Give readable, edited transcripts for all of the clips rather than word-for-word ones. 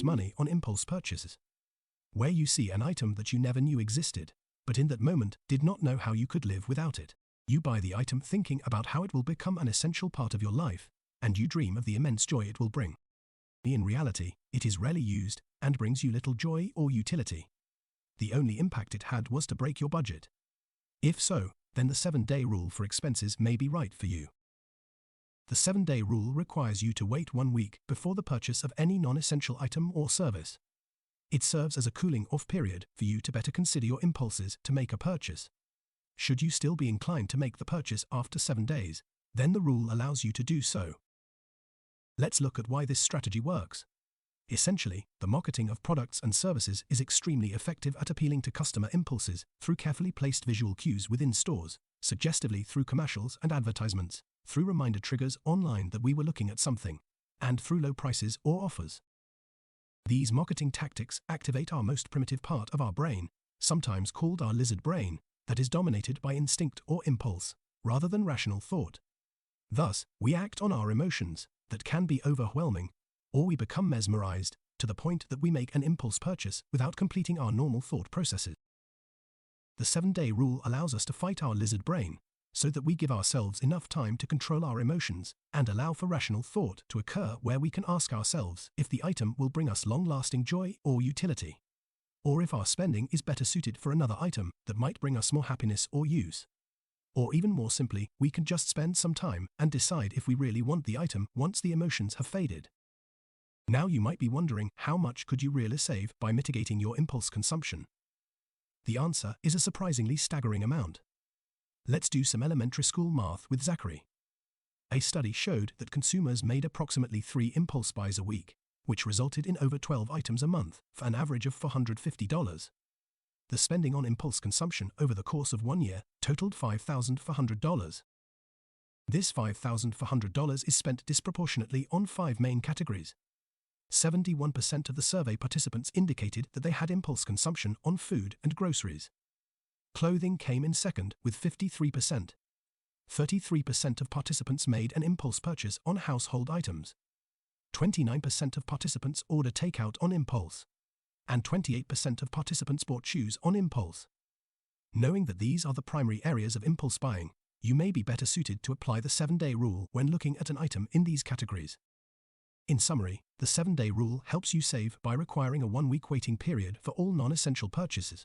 waste money on impulse purchases, where you see an item that you never knew existed, but in that moment did not know how you could live without it. You buy the item thinking about how it will become an essential part of your life, and you dream of the immense joy it will bring. In reality, it is rarely used and brings you little joy or utility. The only impact it had was to break your budget. If so, then the 7-day rule for expenses may be right for you. The 7-day rule requires you to wait 1 week before the purchase of any non-essential item or service. It serves as a cooling-off period for you to better consider your impulses to make a purchase. Should you still be inclined to make the purchase after 7 days, then the rule allows you to do so. Let's look at why this strategy works. Essentially, the marketing of products and services is extremely effective at appealing to customer impulses through carefully placed visual cues within stores, suggestively through commercials and advertisements, through reminder triggers online that we were looking at something, and through low prices or offers. These marketing tactics activate our most primitive part of our brain, sometimes called our lizard brain, that is dominated by instinct or impulse, rather than rational thought. Thus, we act on our emotions, that can be overwhelming, or we become mesmerized, to the point that we make an impulse purchase without completing our normal thought processes. The 7-day rule allows us to fight our lizard brain, so that we give ourselves enough time to control our emotions and allow for rational thought to occur, where we can ask ourselves if the item will bring us long-lasting joy or utility, or if our spending is better suited for another item that might bring us more happiness or use. Or even more simply, we can just spend some time and decide if we really want the item once the emotions have faded. Now you might be wondering, how much could you really save by mitigating your impulse consumption? The answer is a surprisingly staggering amount. Let's do some elementary school math with Zachary. A study showed that consumers made approximately 3 impulse buys a week, which resulted in over 12 items a month for an average of $450. The spending on impulse consumption over the course of 1 year totaled $5,400. This $5,400 is spent disproportionately on 5 main categories. 71% of the survey participants indicated that they had impulse consumption on food and groceries. Clothing came in second with 53%. 33% of participants made an impulse purchase on household items. 29% of participants ordered takeout on impulse. And 28% of participants bought shoes on impulse. Knowing that these are the primary areas of impulse buying, you may be better suited to apply the 7-day rule when looking at an item in these categories. In summary, the 7-day rule helps you save by requiring a 1-week waiting period for all non-essential purchases.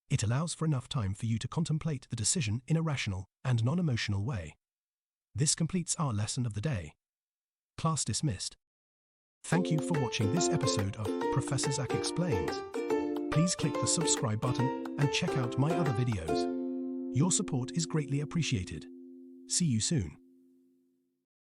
It allows for enough time for you to contemplate the decision in a rational and non-emotional way. This completes our lesson of the day. Class dismissed. Thank you for watching this episode of Professor Zach Explains. Please click the subscribe button and check out my other videos. Your support is greatly appreciated. See you soon.